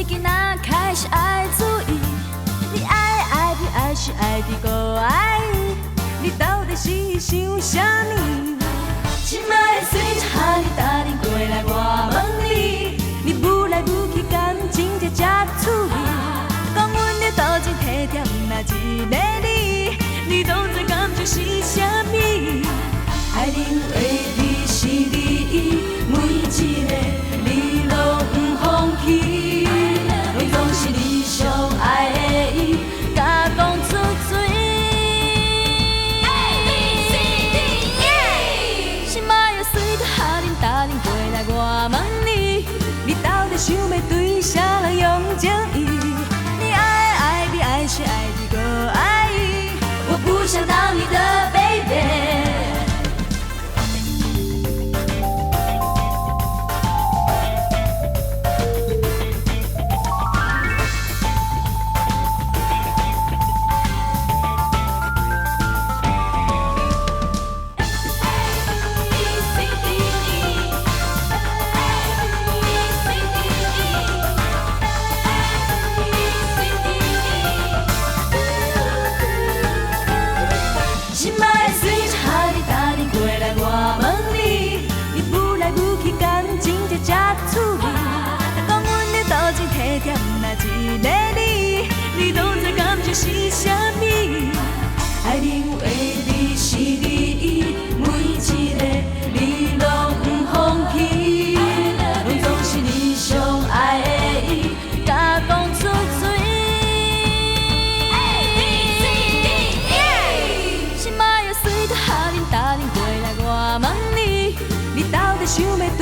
囡仔开始爱注意，你爱你还是爱你搁爱伊？你到底是想啥物？亲爱的水茶，哈，你答应过来我问你，你舞来舞去感情才这趣味。讲阮的斗阵体贴，毋若一个你，你当作感情是啥物？爱人为你是你，每一个你拢不放弃，拢总是你上爱的伊，甲讲出嘴。心爱的水的哈林答应过来我问你，你到底想要对啥人用情意？你爱你还是爱你搁爱伊？我不想当你的 baby。一个你，你当作感情是啥物？爱人为你是你，每一个你拢不放弃，拢总是你上爱的伊，甲讲出嘴。心爱的水的哈林答应过来我问你，你到底想要对